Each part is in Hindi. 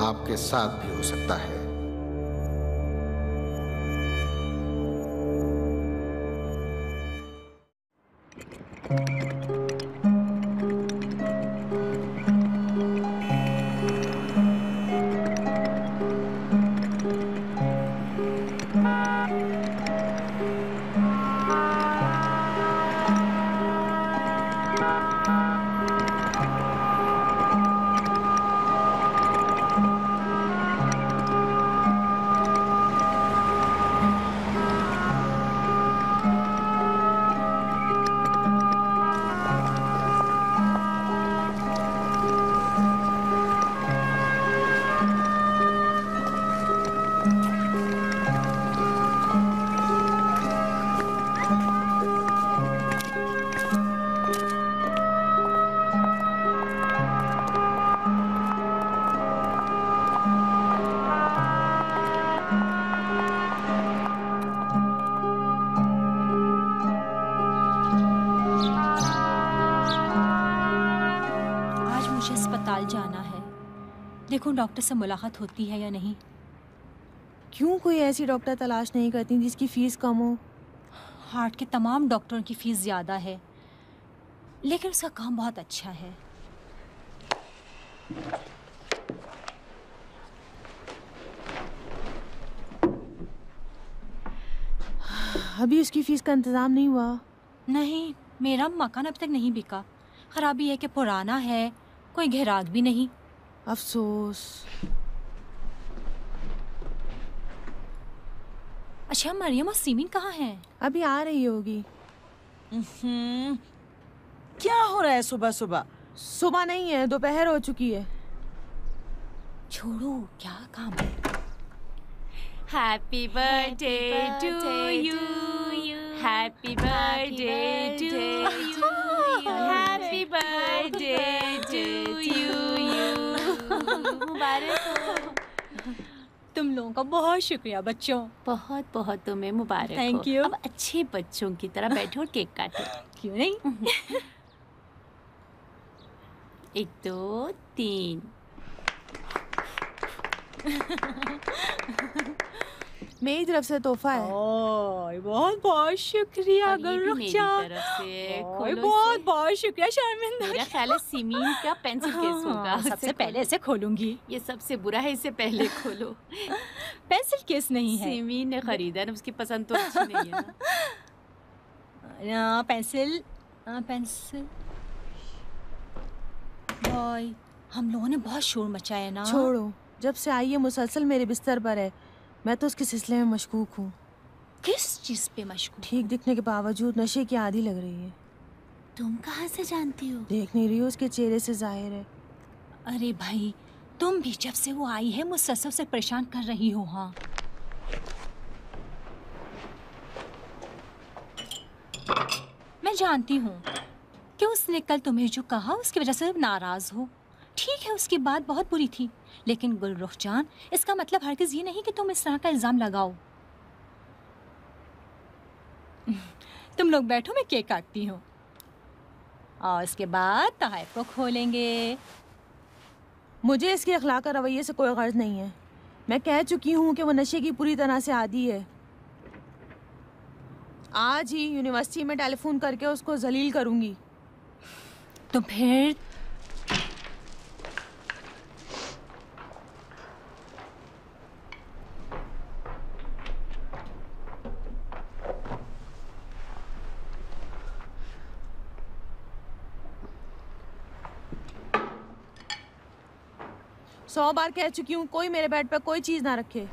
आपके साथ भी हो सकता है। जाना है, देखो डॉक्टर से मुलाकात होती है या नहीं। क्यों कोई ऐसी डॉक्टर तलाश नहीं करती जिसकी फीस कम हो? हार्ट के तमाम डॉक्टरों की फीस ज़्यादा है, लेकिन उसका काम बहुत अच्छा है। अभी उसकी फीस का इंतज़ाम नहीं हुआ? नहीं, मेरा मकान अभी तक नहीं बिका। खराबी है कि पुराना है, कोई घेराग भी नहीं। अफसोस। अच्छा, मरियम और सीमिन कहाँ हैं? अभी आ रही होगी। क्या हो रहा है सुबह सुबह? सुबह नहीं है, दोपहर हो चुकी है। छोड़ो, क्या काम है। Happy birthday to you, happy birthday to you, happy birthday to you, मुबारक हो। तुम लोगों का बहुत शुक्रिया बच्चों। बहुत बहुत तुम्हें मुबारक हो। Thank you. अब अच्छे बच्चों की तरह बैठो और केक काटो। क्यों नहीं? 1 2 3। मेरी तरफ से तोहफा है। बहुत बहुत शुक्रिया गुलरुख जान। बहुत बहुत शुक्रिया शर्मिंदा। मेरा ख्याल है सिमीन का पेंसिल केस होगा। सबसे पहले इसे खोलूंगी। ये सबसे बुरा है, इसे पहले खोलो। पेंसिल केस नहीं है, सिमीन ने खरीदा ना, उसकी पसंद तो अच्छी नहीं है ना। Pencil pencil. बॉय, हम लोगों ने बहुत शोर मचाया ना। छोड़ो, जब से आई है मुसलसल मेरे बिस्तर पर है। मैं तो उसके सिलसिले में मशकूक हूँ। किस चीज पे मशकूक? ठीक दिखने के बावजूद नशे की आदी लग रही है। तुम कहाँ से जानती हो? देख नहीं रही हो, उसके चेहरे से जाहिर है। अरे भाई, तुम भी जब से वो आई है मुसलसल से परेशान कर रही हो। हाँ, मैं जानती हूँ कि उसने कल तुम्हें जो कहा उसकी वजह से नाराज हो। ठीक है, उसकी बात बहुत बुरी थी, लेकिन गुलरुख जान, इसका मतलब हरगिज़ ये नहीं कि तुम इस तरह का इल्ज़ाम लगाओ। तुम लोग बैठो, मैं केक काटती हूँ और उसके बाद तोहफ़े को खोलेंगे। मुझे इसके अखलाक और रवैये से कोई गर्ज नहीं है। मैं कह चुकी हूँ कि वो नशे की पूरी तरह से आदी है। आज ही यूनिवर्सिटी में टेलीफोन करके उसको जलील करूँगी। तो फिर 100 बार कह चुकी हूँ कोई मेरे बेड पर कोई चीज ना रखे।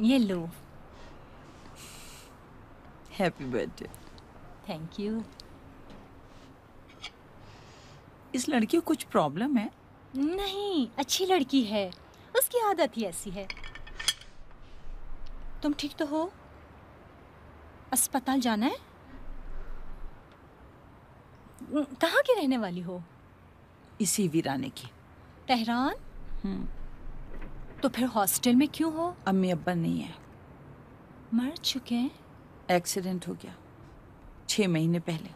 ये लो। Happy birthday. Thank you. इस लड़की को कुछ प्रॉब्लम है? नहीं, अच्छी लड़की है, उसकी आदत ही ऐसी है। तुम ठीक तो हो? अस्पताल जाना है? कहाँ की रहने वाली हो? इसी वीराने की। तेहरान? तो फिर हॉस्टल में क्यों हो? अम्मी अब्बा नहीं है, मर चुके हैं। एक्सीडेंट हो गया 6 महीने पहले।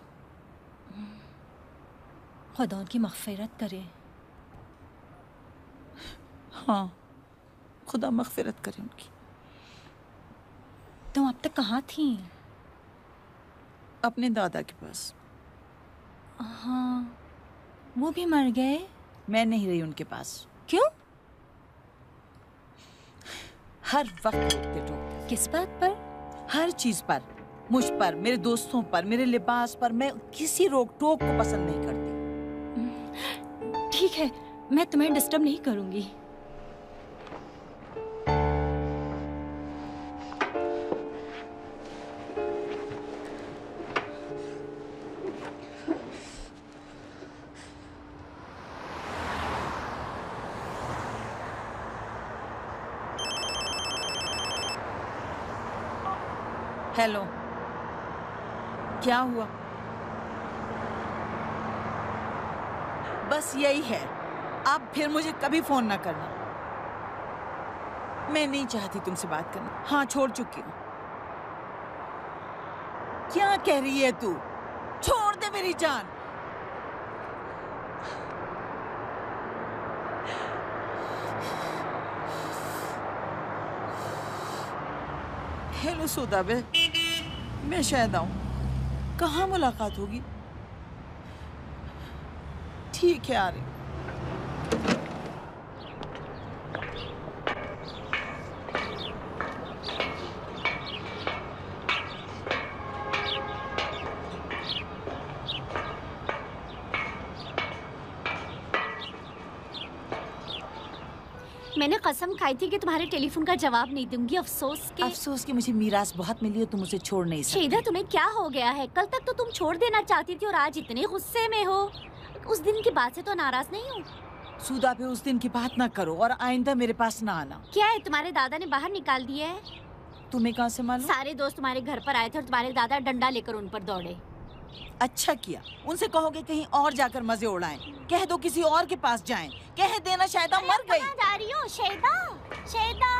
खुदा उनकी मग़फ़िरत करे। हाँ, खुदा मग़फ़िरत करे उनकी। तुम अब तक कहाँ थी? अपने दादा के पास। हाँ, वो भी मर गए? मैं नहीं रही उनके पास। क्यों? हर वक्त रोकते टोकते, किस बात पर? हर चीज पर, मुझ पर, मेरे दोस्तों पर, मेरे लिबास पर। मैं किसी रोक टोक को पसंद नहीं करती। ठीक है, मैं तुम्हें डिस्टर्ब नहीं करूंगी। हेलो, क्या हुआ? बस यही है, अब फिर मुझे कभी फोन ना करना। मैं नहीं चाहती तुमसे बात करना। हाँ, छोड़ चुकी हूँ। क्या कह रही है तू? छोड़ दे मेरी जान। हेलो सुदाबे, मैं शायद आऊं। कहाँ मुलाकात होगी? ठीक है, आ रही। मैंने कसम खाई थी कि तुम्हारे टेलीफोन का जवाब नहीं दूंगी। अफसोस कि मुझे मीरास बहुत मिली और तुम उसे छोड़ नहीं सकती। शेदा, तुम्हें क्या हो गया है? कल तक तो तुम छोड़ देना चाहती थी और आज इतने गुस्से में हो। उस दिन की बात से तो नाराज नहीं हो? सुदा पे उस दिन की बात ना करो और आइंदा मेरे पास ना आना। क्या है, तुम्हारे दादा ने बाहर निकाल दिया है? तुम्हें कहाँ से मालूम? सारे दोस्त तुम्हारे घर पर आए थे और तुम्हारे दादा डंडा लेकर उन पर दौड़े। अच्छा किया। उनसे कहोगे कहीं और जाकर मजे उड़ाएं। कह दो किसी और के पास जाएं। कह देना शायदा मर गई। कहाँ जा रही हो शेदा? शेदा,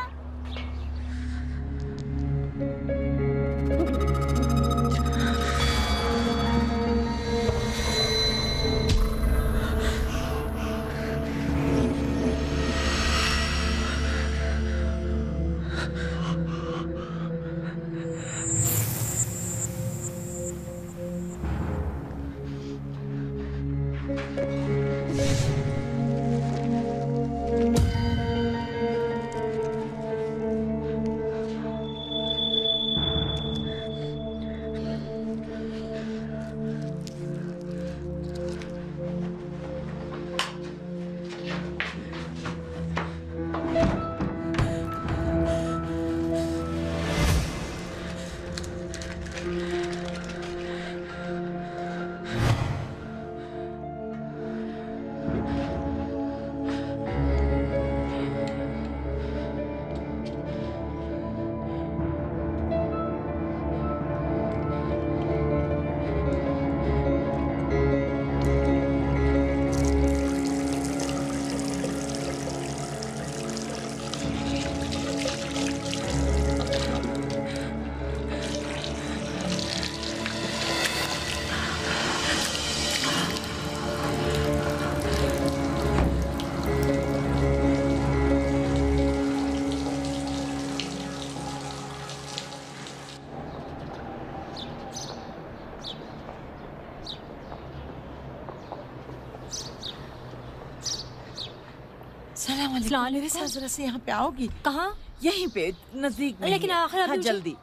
अस्सलाम वालेकुम। मेरे साथ जरा से यहाँ पे आओगी? कहाँ? यहीं पे नजदीक में लेकिन ही है। आखिर अभी हाँ, मुझे- जल्दी।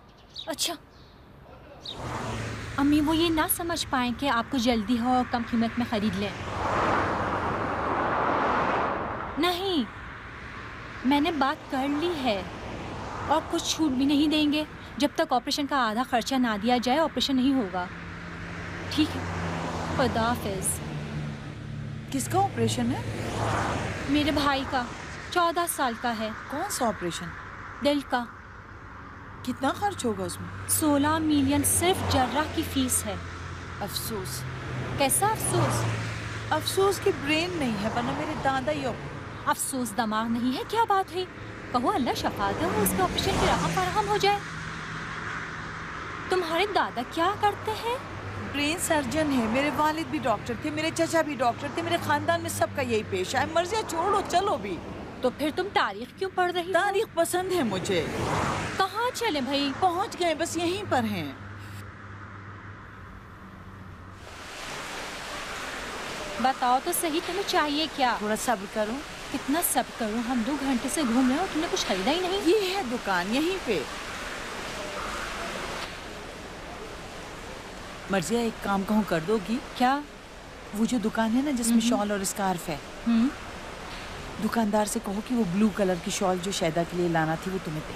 अच्छा। अम्मी वो ये ना समझ पाए कि आपको जल्दी हो और कम कीमत में खरीद लें। नहीं, मैंने बात कर ली है और कुछ छूट भी नहीं देंगे। जब तक ऑपरेशन का आधा खर्चा ना दिया जाए ऑपरेशन नहीं होगा। ठीक है, खुदा हाफिज। किसका ऑपरेशन है? मेरे भाई का 14 साल का है। कौन सा ऑपरेशन? दिल का। कितना खर्च होगा उसमें? 16 मिलियन सिर्फ जर्राह की फीस है। अफसोस, कैसा अफसोस? अफसोस कि ब्रेन नहीं है, वरना मेरे दादा ही अफसोस दिमाग नहीं है, क्या बात है? कहो अल्लाह शफा दे और उसके ऑपरेशन की रकम फराहम हो जाए। तुम्हारे दादा क्या करते हैं? ब्रेन सर्जन है। मेरे वालिद भी डॉक्टर थे, मेरे चचा भी डॉक्टर थे, मेरे खानदान में सबका यही पेशा है। मर्जियाँ छोड़ो, चलो भी। तो फिर तुम तारीख क्यों पढ़ रही हो? तारीख पसंद है मुझे। कहाँ चले भाई? पहुंच गए, बस यहीं पर हैं। बताओ तो सही, तुम्हें चाहिए क्या? थोड़ा सब्र करो। कितना सब्र करूं? हम 2 घंटे से घूम रहे हो, तुमने कुछ खरीदा ही नहीं। ये है दुकान, यहीं पे। मर्जिया, एक काम कहूँ कर दोगी? क्या? वो जो दुकान है ना जिसमें शॉल और स्कार्फ है, दुकानदार से कहो कि वो ब्लू कलर की शॉल जो शैदा के लिए लाना थी वो तुम्हें दे।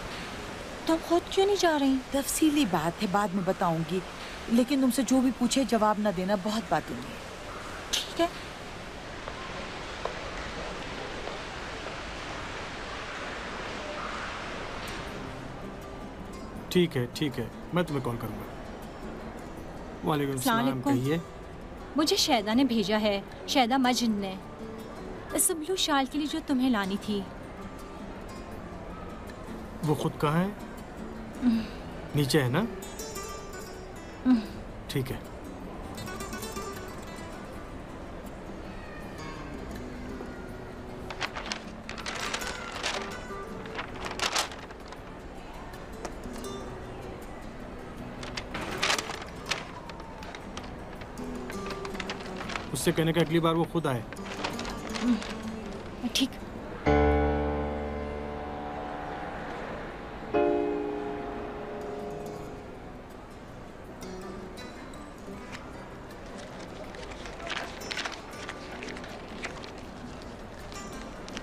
तुम खुद क्यों नहीं जा रही? तफसीली बात है, बाद में बताऊंगी, लेकिन तुमसे जो भी पूछे जवाब न देना, बहुत बातें हैं। ठीक है। ठीक है, मैं तुम्हें कॉल करूंगा। वालेकुम सलाम। अस्सलामुअलैकुम। कहिए। मुझे शैदा ने भेजा है, शैदा मजन ने, इस ब्लू शाल के लिए जो तुम्हें लानी थी। वो खुद कहाँ है? नीचे है ना? ठीक है। उससे कहने का अगली बार वो खुद आए। ठीक।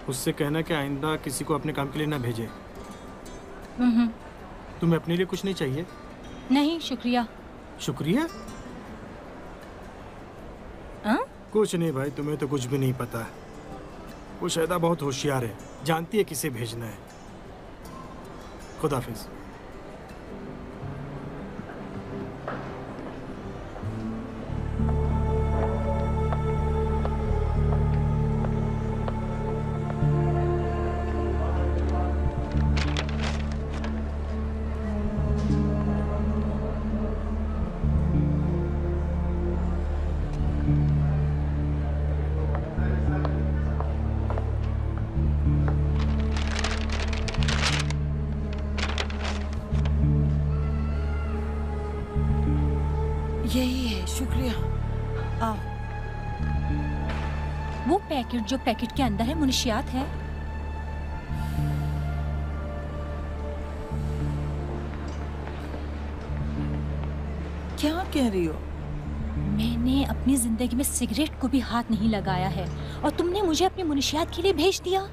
उससे कहना कि आइंदा किसी को अपने काम के लिए ना भेजे। तुम्हें अपने लिए कुछ नहीं चाहिए? नहीं, शुक्रिया। शुक्रिया? हाँ? कुछ नहीं भाई, तुम्हें तो कुछ भी नहीं पता। वो शैदा बहुत होशियार है, जानती है किसे भेजना है। खुदा हाफिज। यही है, शुक्रिया। आओ। वो पैकेट जो पैकेट के अंदर है मुनशियात है। क्या कह रही हो? मैंने अपनी जिंदगी में सिगरेट को भी हाथ नहीं लगाया है और तुमने मुझे अपनी मुनशियात के लिए भेज दिया।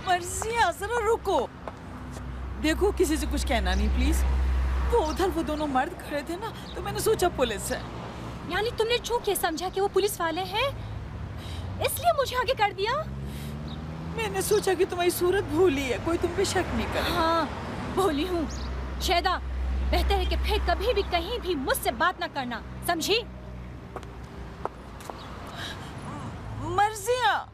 मर्जिया, जरा रुको। देखो, किसी से कुछ कहना नहीं प्लीज। वो उधर वो दोनों मर्द खड़े थे ना, तो मैंने सोचा पुलिस है। यानी तुमने झूठ ये समझा कि वो पुलिस वाले हैं, इसलिए मुझे आगे कर दिया? मैंने सोचा कि तुम्हारी सूरत भूली है, कोई तुम पे शक नहीं करे। हाँ, भूली हूँ। शैदा, बेहतर है कि फिर कभी भी कहीं भी मुझसे बात ना करना, समझी? मर्जिया,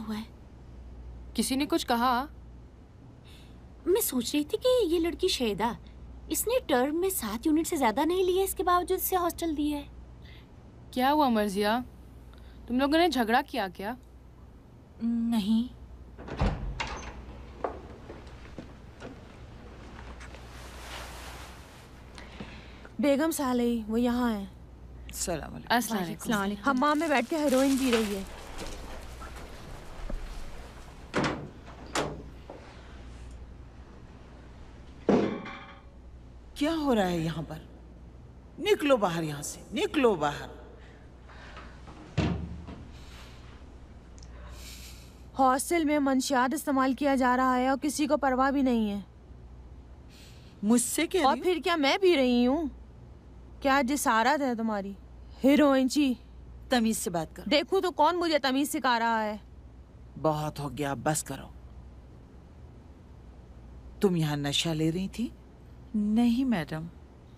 हुआ है? किसी ने कुछ कहा? मैं सोच रही थी कि ये लड़की शेदा, इसने टर्म में 7 यूनिट से ज्यादा नहीं लिए, इसके बावजूद इसे हॉस्टल दिया है। क्या हुआ मर्जिया, तुम लोगों ने झगड़ा किया क्या? नहीं। बेगम सालेही वो यहाँ है। अस्सलाम वालेकुम। अस्सलाम वालेकुम। हम्माम में बैठ के हेरोइन पी रही है। क्या हो रहा है यहाँ पर? निकलो बाहर, यहाँ से निकलो बाहर। हॉस्टल में मंशियात इस्तेमाल किया जा रहा है और किसी को परवाह भी नहीं है। मुझसे कह और रही फिर क्या मैं पी रही हूँ? क्या जिसारत है तुम्हारी हीरोइन जी? तमीज से बात करो। देखूं तो कौन मुझे तमीज सिखा रहा है? बहुत हो गया, बस करो। तुम यहाँ नशा ले रही थी? नहीं मैडम।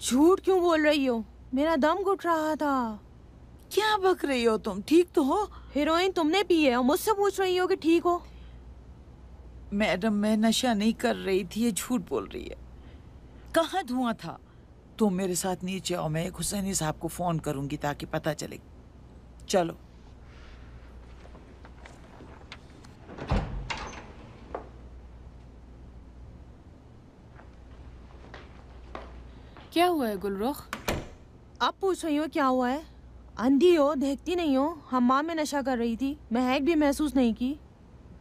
झूठ क्यों बोल रही हो? मेरा दम घुट रहा था। क्या बक रही हो तुम? ठीक तो हो? हीरोइन तुमने पी है और मुझसे पूछ रही हो कि ठीक हो? मैडम मैं नशा नहीं कर रही थी, ये झूठ बोल रही है। कहाँ धुआं था? तुम मेरे साथ नीचे आओ, मैं एक हुसैनी साहब को फोन करूंगी ताकि पता चले। चलो। क्या हुआ है गुलरुख? अब पूछ रही हो क्या हुआ है? अंधी हो, देखती नहीं हो? हम्माम में नशा कर रही थी, महक भी महसूस नहीं की?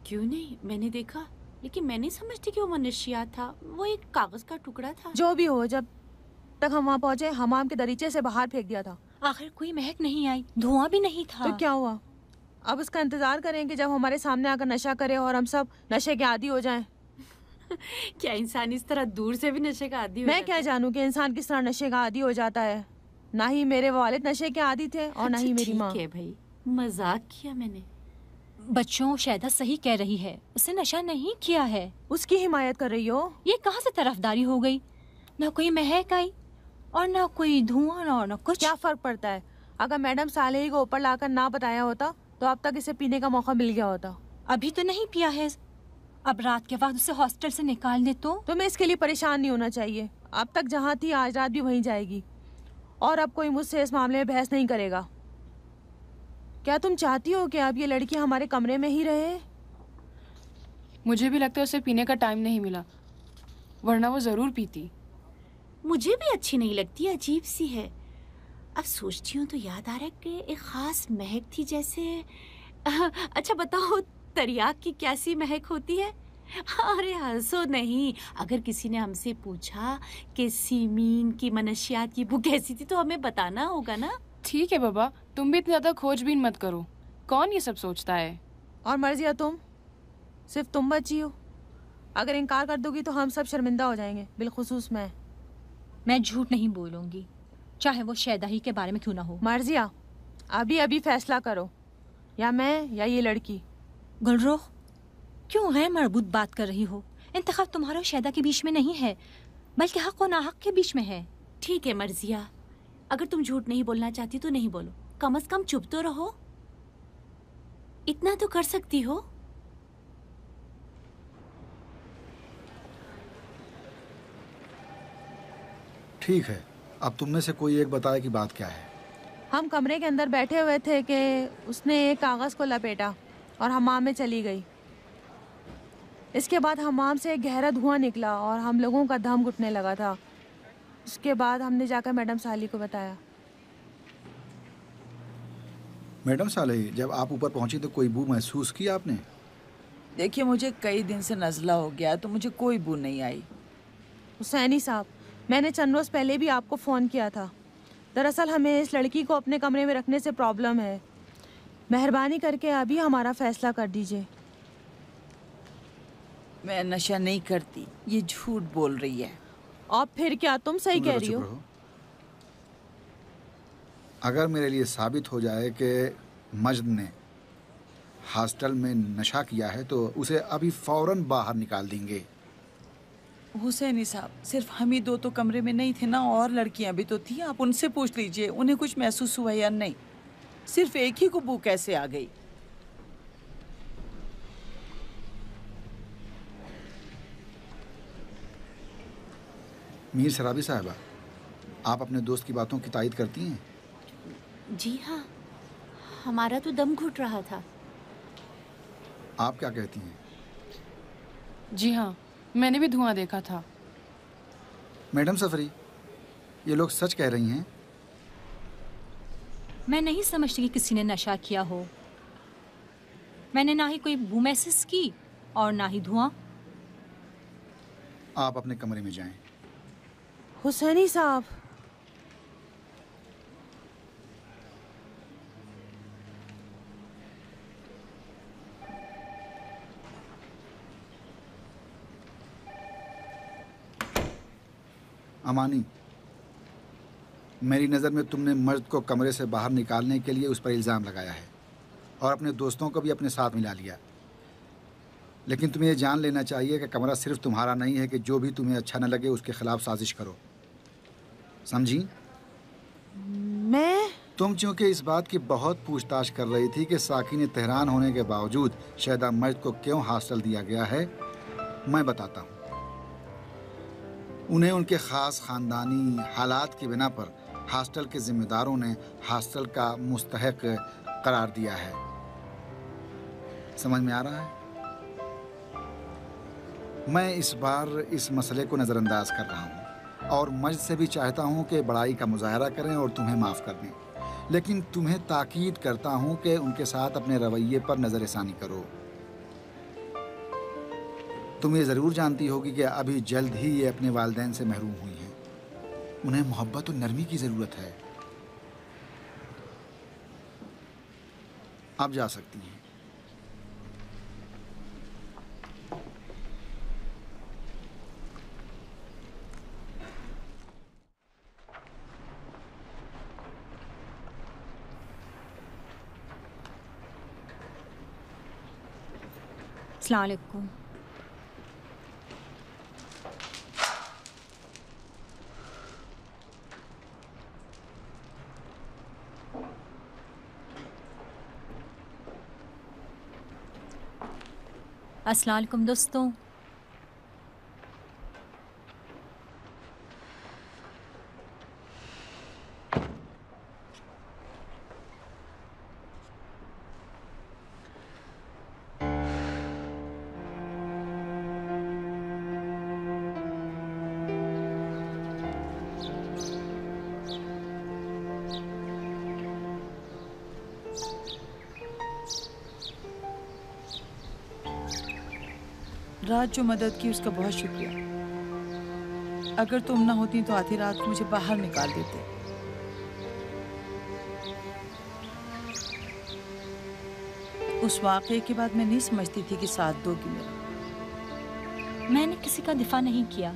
क्यों नहीं, मैंने देखा, लेकिन मैं नहीं समझती कि वो मनशियात था, वो एक कागज का टुकड़ा था। जो भी हो, जब तक हम वहाँ पहुंचे हम्माम के दरीचे से बाहर फेंक दिया था। आखिर कोई महक नहीं आई, धुआं भी नहीं था। तो क्या हुआ? अब उसका इंतजार करें कि जब हमारे सामने आकर नशा करे और हम सब नशे के आदी हो जाएं? क्या इंसान इस तरह दूर से भी नशे का आदी हो मैं जाता क्या है? जानूं कि इंसान किस तरह नशे का आदी हो जाता है। ना ही मेरे वालिद नशे के आदी थे और ना ही अच्छा, मेरी माँ। ठीक है भाई, मजाक किया मैंने। बच्चों, शायदा सही कह रही है, उसने नशा नहीं किया है। उसकी हिमायत कर रही हो? ये कहाँ से तरफदारी हो गई? ना कोई महक आई और ना कोई धुआं और ना कुछ। क्या फर्क पड़ता है? अगर मैडम सालेही को ऊपर लाकर ना बताया होता तो अब तक इसे पीने का मौका मिल गया होता। अभी तो नहीं पिया है, अब रात के वक्त उसे हॉस्टल से निकाल दे तो? तुम्हें इसके लिए परेशान नहीं होना चाहिए। अब तक जहाँ थी आज रात भी वहीं जाएगी और अब कोई मुझसे इस मामले में बहस नहीं करेगा। क्या तुम चाहती हो कि अब ये लड़की हमारे कमरे में ही रहे? मुझे भी लगता है उसे पीने का टाइम नहीं मिला, वरना वो जरूर पीती। मुझे भी अच्छी नहीं लगती, अजीब सी है। अब सोचती हूँ तो याद आ रहा है कि एक खास महक थी, जैसे अच्छा बताओ, तरियाक की कैसी महक होती है? अरे हंसो नहीं, अगर किसी ने हमसे पूछा कि सीमीन की मनशियात की बुक कैसी थी तो हमें बताना होगा ना। ठीक है बाबा, तुम भी इतनी ज्यादा खोजबीन मत करो, कौन ये सब सोचता है? और मर्जिया तुम, सिर्फ तुम बची हो। अगर इनकार कर दोगी तो हम सब शर्मिंदा हो जाएंगे, बिलखुसूस मैं झूठ नहीं बोलूंगी, चाहे वो शैदाही के बारे में क्यों ना हो। मर्जिया अभी अभी फैसला करो, या मैं या ये लड़की। गुलरुख, क्यों गैर मरबूत बात कर रही हो? इंतखाब तुम्हारा और शैदा के बीच में नहीं है, बल्कि हक और नाहक के बीच में है। ठीक है मर्जिया, अगर तुम झूठ नहीं बोलना चाहती तो नहीं बोलो, कम से कम चुप तो रहो, इतना तो कर सकती हो। ठीक है, अब तुम में से कोई एक बताए कि बात क्या है। हम कमरे के अंदर बैठे हुए थे कि उसने एक कागज़ को लपेटा और हमाम में चली गई। इसके बाद हमाम से एक गहरा धुआं निकला और हम लोगों का दम घुटने लगा था। उसके बाद हमने जाकर मैडम साली को बताया। मैडम सालेही, जब आप ऊपर पहुंची तो कोई बू महसूस की आपने? देखिए, मुझे कई दिन से नज़ला हो गया तो मुझे कोई बू नहीं आई। हुसैनी साहब, मैंने चंद रोज़ पहले भी आपको फ़ोन किया था। दरअसल हमें इस लड़की को अपने कमरे में रखने से प्रॉब्लम है। मेहरबानी करके अभी हमारा फ़ैसला कर दीजिए। मैं नशा नहीं करती, ये झूठ बोल रही है। और फिर क्या तुम सही तुम कह जरा रही चुप हो? रहो। अगर मेरे लिए साबित हो जाए कि मजद ने हॉस्टल में नशा किया है तो उसे अभी फौरन बाहर निकाल देंगे। हुसैनी साहब, सिर्फ हम ही दो तो कमरे में नहीं थे ना, और लड़कियां भी तो थी। आप उनसे पूछ लीजिए उन्हें कुछ महसूस हुआ या नहीं। सिर्फ एक ही को बू कैसे आ गई? मीर शराबी साहिबा, आप अपने दोस्त की बातों की तायद करती हैं? जी हाँ, हमारा तो दम घुट रहा था। आप क्या कहती हैं? जी हाँ, मैंने भी धुआं देखा था। मैडम सफरी, ये लोग सच कह रही हैं? मैं नहीं समझती कि किसी ने नशा किया हो। मैंने ना ही कोई बू महसूस की और ना ही धुआं। आप अपने कमरे में जाएं। हुसैनी साहब, अमानी, मेरी नज़र में तुमने मर्द को कमरे से बाहर निकालने के लिए उस पर इल्ज़ाम लगाया है और अपने दोस्तों को भी अपने साथ मिला लिया। लेकिन तुम्हें ये जान लेना चाहिए कि कमरा सिर्फ तुम्हारा नहीं है कि जो भी तुम्हें अच्छा न लगे उसके खिलाफ साजिश करो, समझी? तुम चूंकि इस बात की बहुत पूछताछ कर रही थी कि साकिन तेहरान होने के बावजूद शहदा मर्द को क्यों हॉस्टल दिया गया है, मैं बताता हूँ। उन्हें उनके ख़ास ख़ानदानी हालात की बिना पर हॉस्टल के ज़िम्मेदारों ने हॉस्टल का मुस्तहक करार दिया है। समझ में आ रहा है? मैं इस बार इस मसले को नज़रअंदाज कर रहा हूँ और मर्द से भी चाहता हूँ कि बड़ाई का मुजाहरा करें और तुम्हें माफ़ कर दें, लेकिन तुम्हें ताकीद करता हूँ कि उनके साथ अपने रवैये पर नज़रसानी करो। तुम ये ज़रूर जानती होगी कि अभी जल्द ही ये अपने वालिदैन से महरूम हुई हैं। उन्हें मोहब्बत और नरमी की ज़रूरत है। आप जा सकती हैं। अस्सलाम वालेकुम। अस्सलाम वालेकुम दोस्तों। रात जो मदद की उसका बहुत शुक्रिया। अगर तुम ना होती तो आधी रात को मुझे बाहर निकाल देते। उस वाक़े के बाद मैं नहीं समझती थी कि साथ दोगी मेरा। मैंने किसी का दिफा नहीं किया,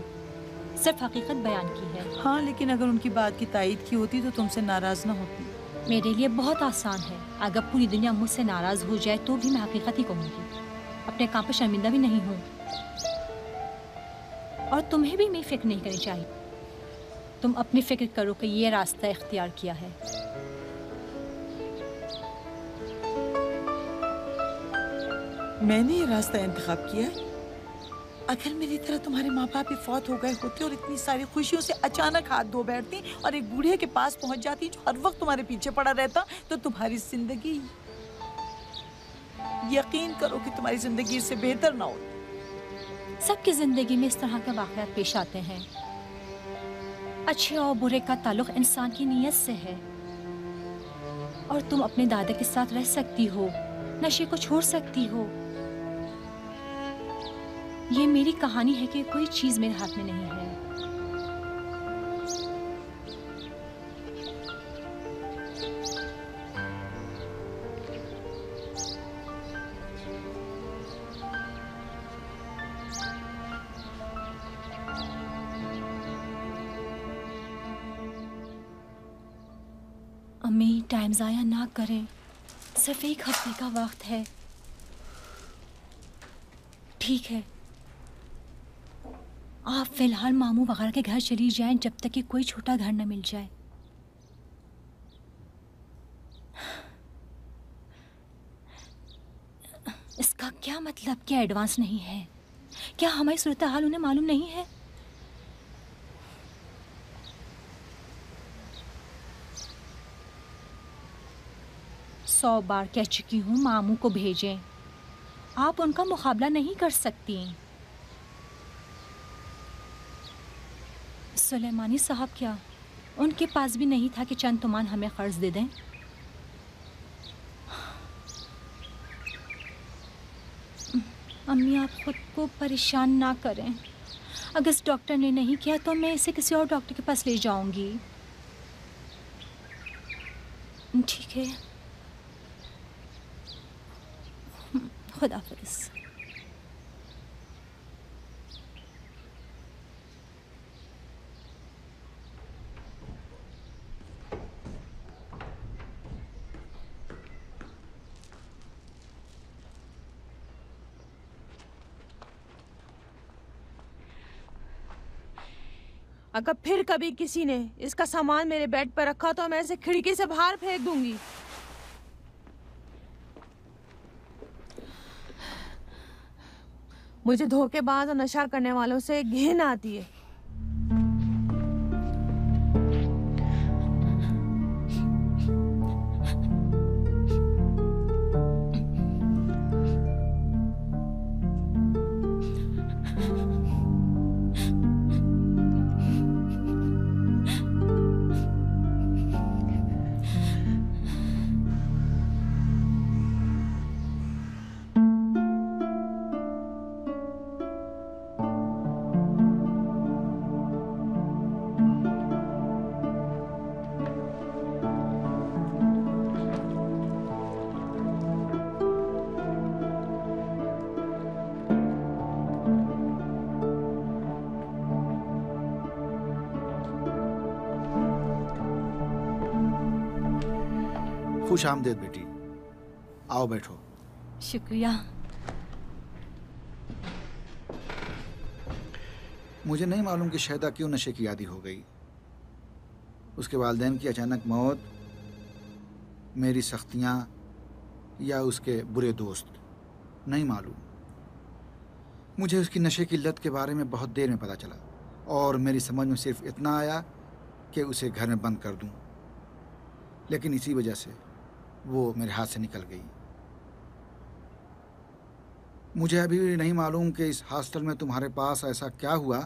सिर्फ हकीकत बयान की है। हाँ, लेकिन अगर उनकी बात की तायीद की होती तो तुमसे नाराज ना होती। मेरे लिए बहुत आसान है। अगर पूरी दुनिया मुझसे नाराज हो जाए तो भी मैं हकीकत ही कहूँगी। अपने काम पर शर्मिंदा भी नहीं हूँ और तुम्हें भी मेरी फिक्र नहीं करनी चाहिए। तुम अपनी फिक्र करो कि ये रास्ता इख्तियार किया है। मैंने ये रास्ता इंतखाब किया है। अगर मेरी तरह तुम्हारे माँ बाप भी फौत हो गए होते और इतनी सारी खुशियों से अचानक हाथ धो बैठती और एक बूढ़े के पास पहुंच जाती जो हर वक्त तुम्हारे पीछे पड़ा रहता, तो तुम्हारी जिंदगी, यकीन करो कि तुम्हारी जिंदगी इससे बेहतर ना हो। सबकी जिंदगी में इस तरह के वाक़यात पेश आते हैं। अच्छे और बुरे का ताल्लुक इंसान की नीयत से है। और तुम अपने दादा के साथ रह सकती हो, नशे को छोड़ सकती हो। ये मेरी कहानी है कि कोई चीज मेरे हाथ में नहीं है। अम्मी, टाइम ज़ाया ना करें, सिर्फ एक हफ्ते का वक्त है। ठीक है, आप फिलहाल मामू वगैरह के घर चली जाएं जब तक कि कोई छोटा घर न मिल जाए। इसका क्या मतलब कि एडवांस नहीं है? क्या हमारी सूरत हाल उन्हें मालूम नहीं है? 100 बार कह चुकी हूँ मामू को भेजें। आप उनका मुकाबला नहीं कर सकती। सुलेमानी साहब क्या उनके पास भी नहीं था कि चंद तुमान हमें कर्ज दे दें? अम्मी, आप खुद को परेशान ना करें। अगर इस डॉक्टर ने नहीं किया तो मैं इसे किसी और डॉक्टर के पास ले जाऊंगी। ठीक है, खुदाफिज। अगर फिर कभी किसी ने इसका सामान मेरे बेड पर रखा तो मैं इसे खिड़की से बाहर फेंक दूंगी। मुझे धोखेबाज और नशा करने वालों से घिन आती है। खुश आमदेद बेटी, आओ बैठो। शुक्रिया। मुझे नहीं मालूम कि शहदा क्यों नशे की आदी हो गई। उसके वालिदैन की अचानक मौत, मेरी सख्तियाँ या उसके बुरे दोस्त, नहीं मालूम। मुझे उसकी नशे की लत के बारे में बहुत देर में पता चला और मेरी समझ में सिर्फ इतना आया कि उसे घर में बंद कर दूं। लेकिन इसी वजह से वो मेरे हाथ से निकल गई। मुझे अभी भी नहीं मालूम कि इस हॉस्टल में तुम्हारे पास ऐसा क्या हुआ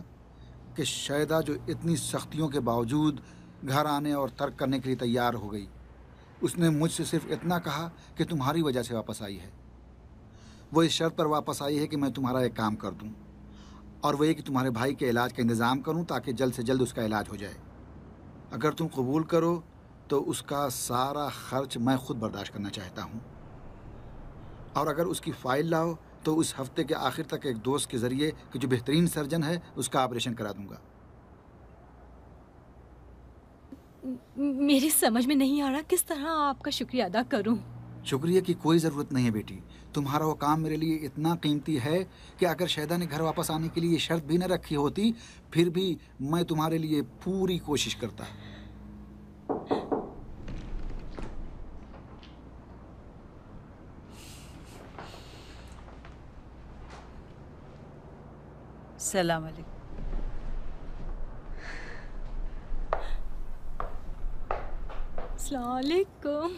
कि शहदा, जो इतनी सख्तियों के बावजूद घर आने और तर्क करने के लिए तैयार हो गई, उसने मुझसे सिर्फ इतना कहा कि तुम्हारी वजह से वापस आई है। वो इस शर्त पर वापस आई है कि मैं तुम्हारा एक काम कर दूं, और वो ये कि तुम्हारे भाई के इलाज का इंतज़ाम करूं ताकि जल्द से जल्द उसका इलाज हो जाए। अगर तुम कबूल करो तो उसका सारा खर्च मैं खुद बर्दाश्त करना चाहता हूँ, और अगर उसकी फ़ाइल लाओ तो उस हफ्ते के आखिर तक एक दोस्त के ज़रिए कि जो बेहतरीन सर्जन है उसका ऑपरेशन करा दूंगा। मेरी समझ में नहीं आ रहा किस तरह आपका शुक्रिया अदा करूं। शुक्रिया की कोई ज़रूरत नहीं है बेटी। तुम्हारा वो काम मेरे लिए इतना कीमती है कि अगर शहदा ने घर वापस आने के लिए शर्त भी न रखी होती, फिर भी मैं तुम्हारे लिए पूरी कोशिश करता। सलाम अलैकुम। अस्सलाम वालेकुम।